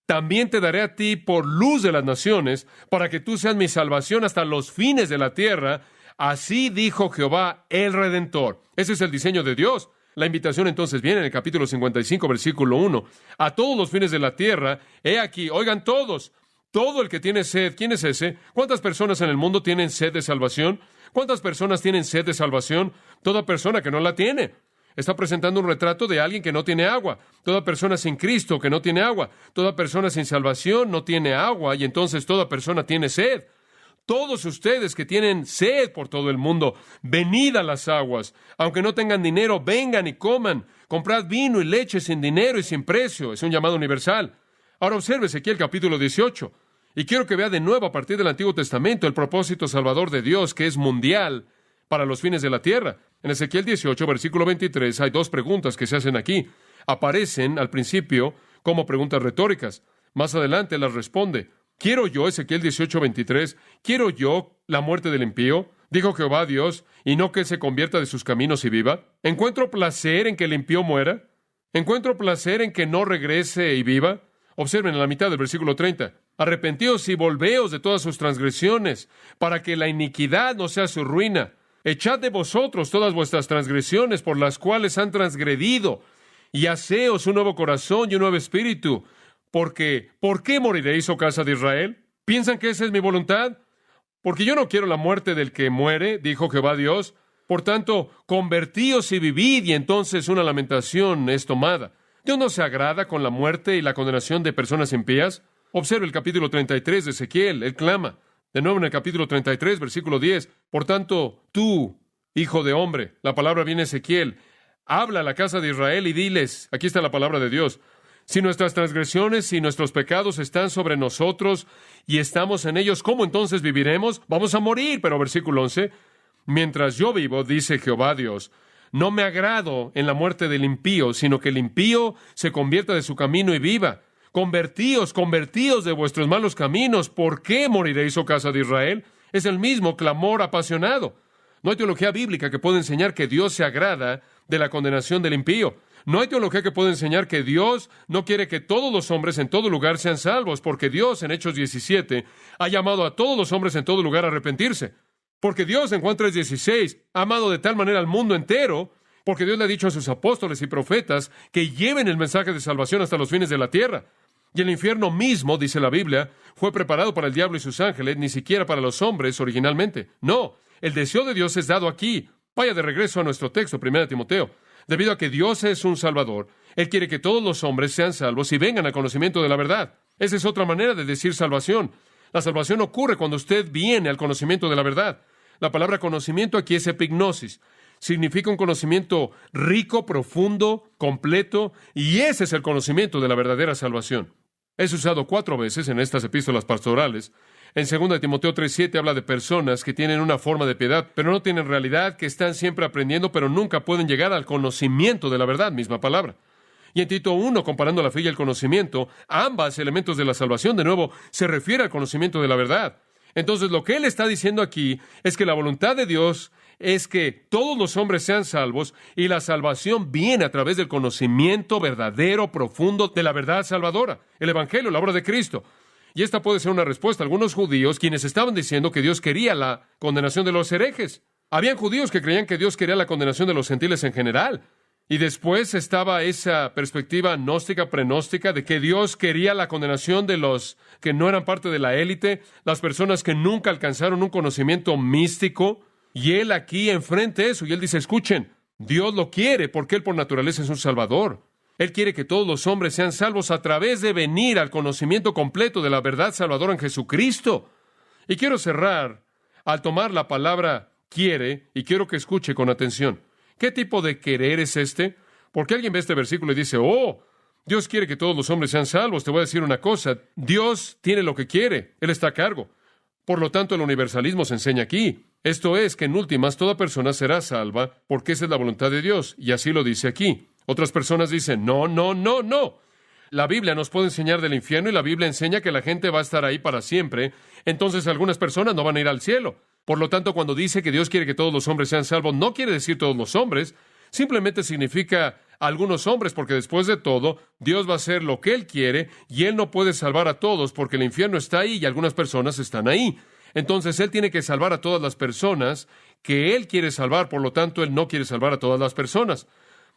también te daré a ti por luz de las naciones, para que tú seas mi salvación hasta los fines de la tierra. Así dijo Jehová, el Redentor. Ese es el diseño de Dios. La invitación entonces viene en el capítulo 55, versículo 1. A todos los fines de la tierra, he aquí, oigan todos, todo el que tiene sed. ¿Quién es ese? ¿Cuántas personas en el mundo tienen sed de salvación? ¿Cuántas personas tienen sed de salvación? Toda persona que no la tiene. Está presentando un retrato de alguien que no tiene agua. Toda persona sin Cristo que no tiene agua. Toda persona sin salvación no tiene agua, y entonces toda persona tiene sed. Todos ustedes que tienen sed por todo el mundo, venid a las aguas. Aunque no tengan dinero, vengan y coman. Comprad vino y leche sin dinero y sin precio. Es un llamado universal. Ahora observe Ezequiel capítulo 18. Y quiero que vea de nuevo a partir del Antiguo Testamento el propósito salvador de Dios, que es mundial para los fines de la tierra. En Ezequiel 18, versículo 23, hay dos preguntas que se hacen aquí. Aparecen al principio como preguntas retóricas. Más adelante las responde. ¿Quiero yo, Ezequiel 18, 23, quiero yo la muerte del impío? Dijo Jehová Dios, y no que él se convierta de sus caminos y viva. ¿Encuentro placer en que el impío muera? ¿Encuentro placer en que no regrese y viva? Observen en la mitad del versículo 30. Arrepentíos y volveos de todas sus transgresiones, para que la iniquidad no sea su ruina. Echad de vosotros todas vuestras transgresiones por las cuales han transgredido, y haceos un nuevo corazón y un nuevo espíritu. Porque, ¿por qué moriréis, oh casa de Israel? ¿Piensan que esa es mi voluntad? Porque yo no quiero la muerte del que muere, dijo Jehová Dios. Por tanto, convertíos y vivid, y entonces una lamentación es tomada. ¿Dios no se agrada con la muerte y la condenación de personas impías? Observe el capítulo 33 de Ezequiel, él clama. De nuevo en el capítulo 33, versículo 10. Por tanto, tú, hijo de hombre, la palabra viene Ezequiel, habla a la casa de Israel y diles, aquí está la palabra de Dios, si nuestras transgresiones y nuestros pecados están sobre nosotros y estamos en ellos, ¿cómo entonces viviremos? Vamos a morir. Pero versículo 11, mientras yo vivo, dice Jehová Dios, no me agrado en la muerte del impío, sino que el impío se convierta de su camino y viva. Convertíos de vuestros malos caminos. ¿Por qué moriréis, oh casa de Israel? Es el mismo clamor apasionado. No hay teología bíblica que pueda enseñar que Dios se agrada de la condenación del impío. No hay teología que pueda enseñar que Dios no quiere que todos los hombres en todo lugar sean salvos, porque Dios en Hechos 17 ha llamado a todos los hombres en todo lugar a arrepentirse. Porque Dios en Juan 3:16 ha amado de tal manera al mundo entero porque Dios le ha dicho a sus apóstoles y profetas que lleven el mensaje de salvación hasta los fines de la tierra. Y el infierno mismo, dice la Biblia, fue preparado para el diablo y sus ángeles, ni siquiera para los hombres originalmente. No, el deseo de Dios es dado aquí. Vaya de regreso a nuestro texto, 1 Timoteo. Debido a que Dios es un Salvador, Él quiere que todos los hombres sean salvos y vengan al conocimiento de la verdad. Esa es otra manera de decir salvación. La salvación ocurre cuando usted viene al conocimiento de la verdad. La palabra conocimiento aquí es epignosis. Significa un conocimiento rico, profundo, completo, y ese es el conocimiento de la verdadera salvación. Es usado 4 veces en estas epístolas pastorales. En 2 Timoteo 3:7 habla de personas que tienen una forma de piedad, pero no tienen realidad, que están siempre aprendiendo, pero nunca pueden llegar al conocimiento de la verdad, misma palabra. Y en Tito 1, comparando la fe y el conocimiento, ambos elementos de la salvación, de nuevo, se refiere al conocimiento de la verdad. Entonces, lo que él está diciendo aquí es que la voluntad de Dios es que todos los hombres sean salvos, y la salvación viene a través del conocimiento verdadero, profundo de la verdad salvadora, el Evangelio, la obra de Cristo. Y esta puede ser una respuesta a algunos judíos quienes estaban diciendo que Dios quería la condenación de los herejes. Habían judíos que creían que Dios quería la condenación de los gentiles en general. Y después estaba esa perspectiva gnóstica, prenóstica, de que Dios quería la condenación de los que no eran parte de la élite, las personas que nunca alcanzaron un conocimiento místico. Y Él aquí enfrente eso, y Él dice, escuchen, Dios lo quiere porque Él por naturaleza es un Salvador. Él quiere que todos los hombres sean salvos a través de venir al conocimiento completo de la verdad salvadora en Jesucristo. Y quiero cerrar al tomar la palabra quiere, y quiero que escuche con atención. ¿Qué tipo de querer es este? Porque alguien ve este versículo y dice, oh, Dios quiere que todos los hombres sean salvos. Te voy a decir una cosa, Dios tiene lo que quiere, Él está a cargo. Por lo tanto, el universalismo se enseña aquí. Esto es que en últimas toda persona será salva porque esa es la voluntad de Dios, y así lo dice aquí. Otras personas dicen, no, no, no, no. La Biblia nos puede enseñar del infierno y la Biblia enseña que la gente va a estar ahí para siempre. Entonces algunas personas no van a ir al cielo. Por lo tanto, cuando dice que Dios quiere que todos los hombres sean salvos, no quiere decir todos los hombres. Simplemente significa algunos hombres, porque después de todo, Dios va a hacer lo que Él quiere y Él no puede salvar a todos porque el infierno está ahí y algunas personas están ahí. Entonces Él tiene que salvar a todas las personas que Él quiere salvar. Por lo tanto, Él no quiere salvar a todas las personas.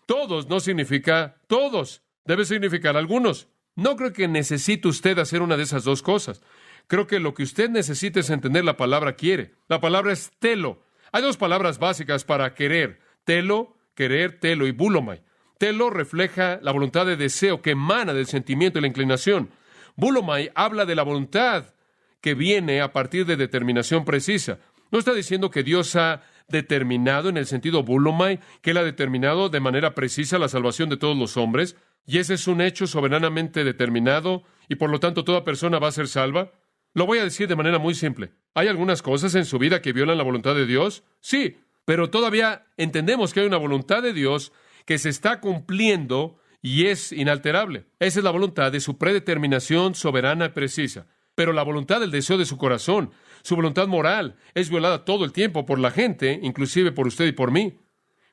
Todos no significa todos, debe significar algunos. No creo que necesite usted hacer una de esas dos cosas. Creo que lo que usted necesita es entender la palabra quiere. La palabra es telo. Hay 2 palabras básicas para querer. Telo, querer, telo, y bulomai. Telo refleja la voluntad de deseo que emana del sentimiento y la inclinación. Bulomai habla de la voluntad que viene a partir de determinación precisa. No está diciendo que Dios ha determinado en el sentido bulomai, que Él ha determinado de manera precisa la salvación de todos los hombres, y ese es un hecho soberanamente determinado, y por lo tanto toda persona va a ser salva. Lo voy a decir de manera muy simple. ¿Hay algunas cosas en su vida que violan la voluntad de Dios? Sí, pero todavía entendemos que hay una voluntad de Dios que se está cumpliendo y es inalterable. Esa es la voluntad de su predeterminación soberana y precisa. Pero la voluntad del deseo de su corazón, su voluntad moral, es violada todo el tiempo por la gente, inclusive por usted y por mí.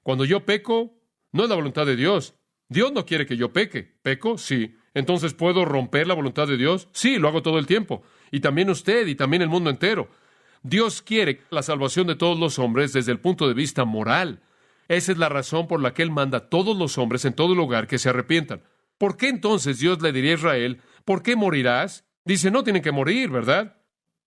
Cuando yo peco, no es la voluntad de Dios. Dios no quiere que yo peque. ¿Peco? Sí. Entonces, ¿puedo romper la voluntad de Dios? Sí, lo hago todo el tiempo. Y también usted y también el mundo entero. Dios quiere la salvación de todos los hombres desde el punto de vista moral. Esa es la razón por la que Él manda a todos los hombres en todo lugar que se arrepientan. ¿Por qué entonces Dios le diría a Israel, ¿por qué morirás? Dice, no tienen que morir, ¿verdad?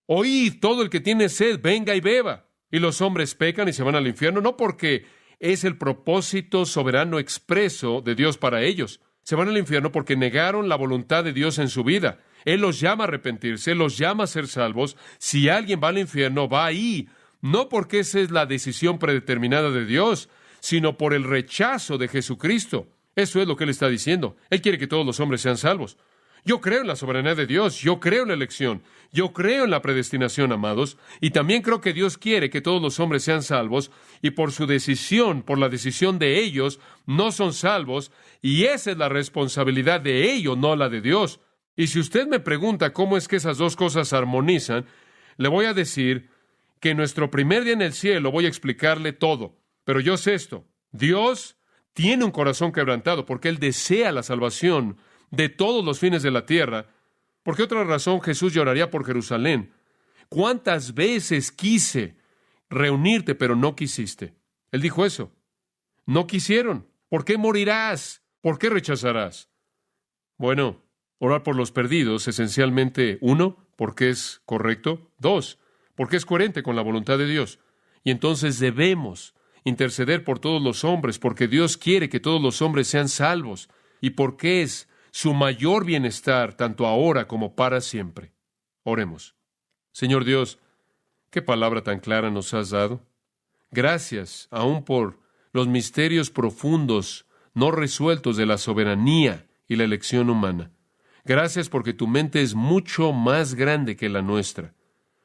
Oíd, todo el que tiene sed, venga y beba. Y los hombres pecan y se van al infierno, no porque es el propósito soberano expreso de Dios para ellos. Se van al infierno porque negaron la voluntad de Dios en su vida. Él los llama a arrepentirse, Él los llama a ser salvos. Si alguien va al infierno, va ahí, no porque esa es la decisión predeterminada de Dios, sino por el rechazo de Jesucristo. Eso es lo que Él está diciendo. Él quiere que todos los hombres sean salvos. Yo creo en la soberanía de Dios, yo creo en la elección, yo creo en la predestinación, amados, y también creo que Dios quiere que todos los hombres sean salvos, y por su decisión, por la decisión de ellos, no son salvos, y esa es la responsabilidad de ellos, no la de Dios. Y si usted me pregunta cómo es que esas dos cosas armonizan, le voy a decir que en nuestro primer día en el cielo voy a explicarle todo. Pero yo sé esto, Dios tiene un corazón quebrantado porque Él desea la salvación de todos los fines de la tierra. ¿Por qué otra razón Jesús lloraría por Jerusalén? ¿Cuántas veces quise reunirte, pero no quisiste? Él dijo eso. No quisieron. ¿Por qué morirás? ¿Por qué rechazarás? Bueno, orar por los perdidos, esencialmente, 1, porque es correcto; 2, porque es coherente con la voluntad de Dios. Y entonces debemos interceder por todos los hombres, porque Dios quiere que todos los hombres sean salvos, y porque es su mayor bienestar, tanto ahora como para siempre. Oremos. Señor Dios, qué palabra tan clara nos has dado. Gracias, aún por los misterios profundos, no resueltos de la soberanía y la elección humana. Gracias porque tu mente es mucho más grande que la nuestra.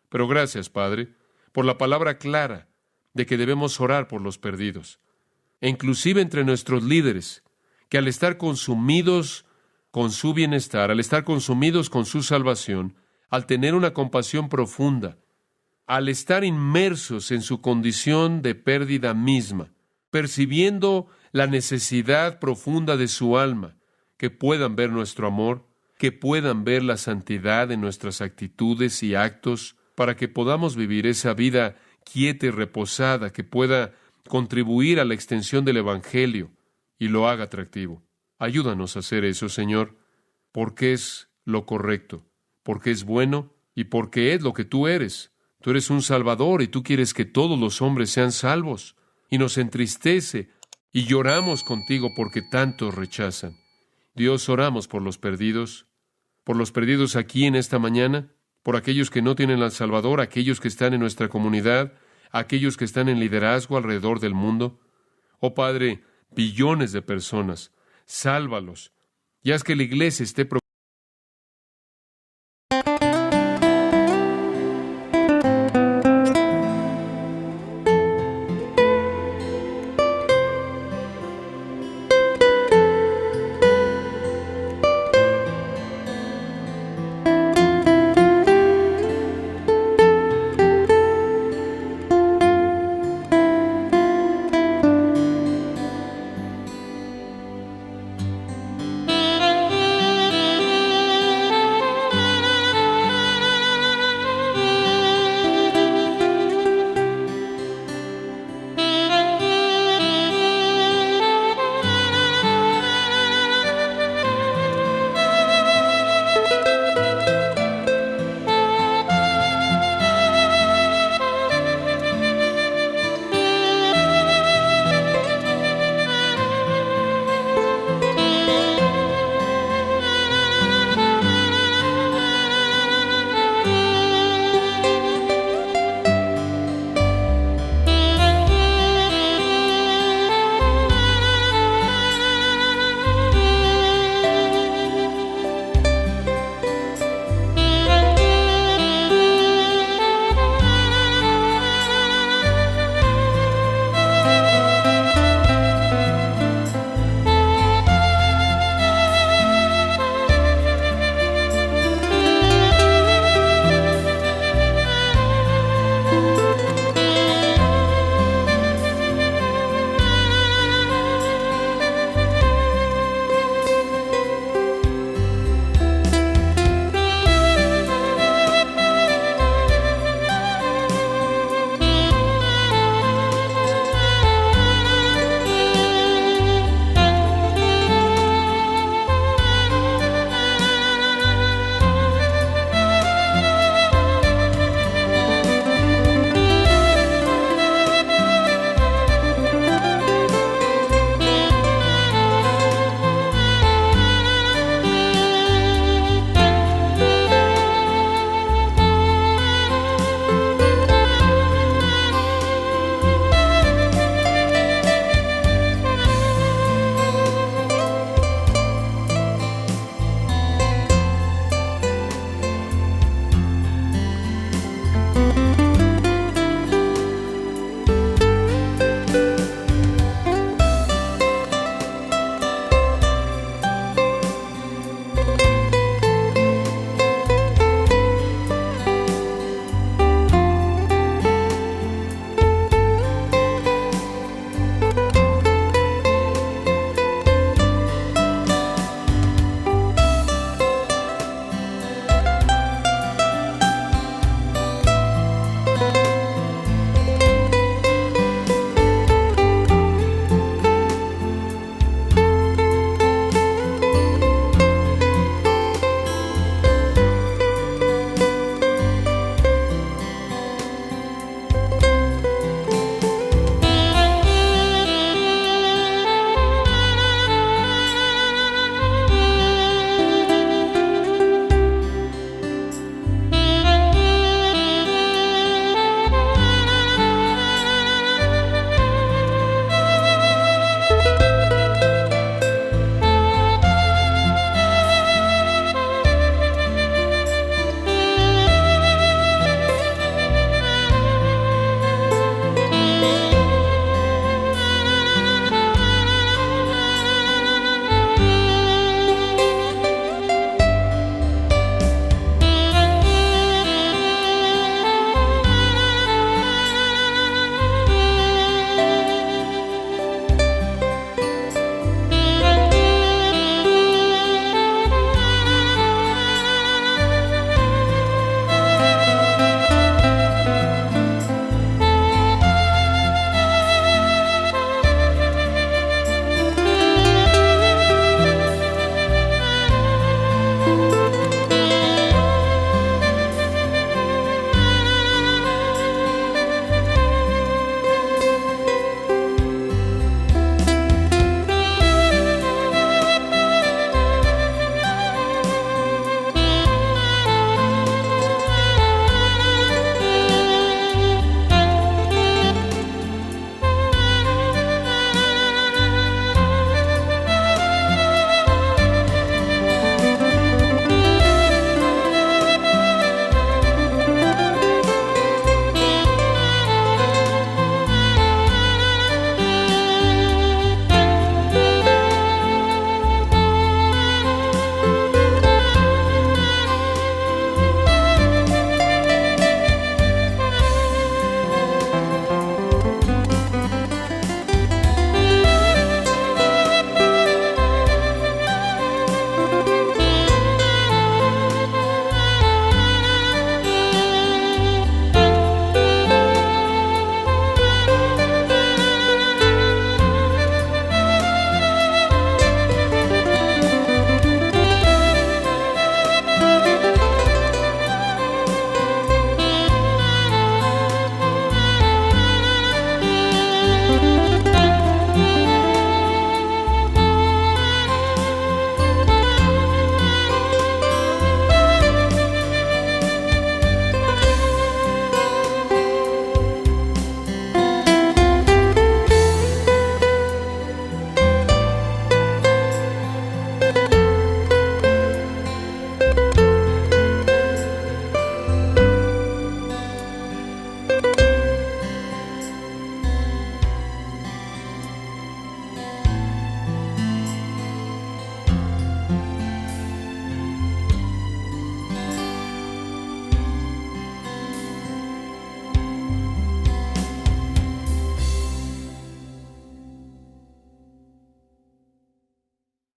Pero gracias, Padre, por la palabra clara de que debemos orar por los perdidos. E inclusive entre nuestros líderes, que al estar consumidos con su bienestar, al estar consumidos con su salvación, al tener una compasión profunda, al estar inmersos en su condición de pérdida misma, percibiendo la necesidad profunda de su alma, que puedan ver nuestro amor, que puedan ver la santidad en nuestras actitudes y actos, para que podamos vivir esa vida quieta y reposada, que pueda contribuir a la extensión del Evangelio y lo haga atractivo. Ayúdanos a hacer eso, Señor, porque es lo correcto, porque es bueno y porque es lo que tú eres. Tú eres un Salvador y tú quieres que todos los hombres sean salvos. Y nos entristece y lloramos contigo porque tantos rechazan. Dios, oramos por los perdidos aquí en esta mañana, por aquellos que no tienen al Salvador, aquellos que están en nuestra comunidad, aquellos que están en liderazgo alrededor del mundo. Oh Padre, billones de personas, sálvalos y haz que la iglesia esté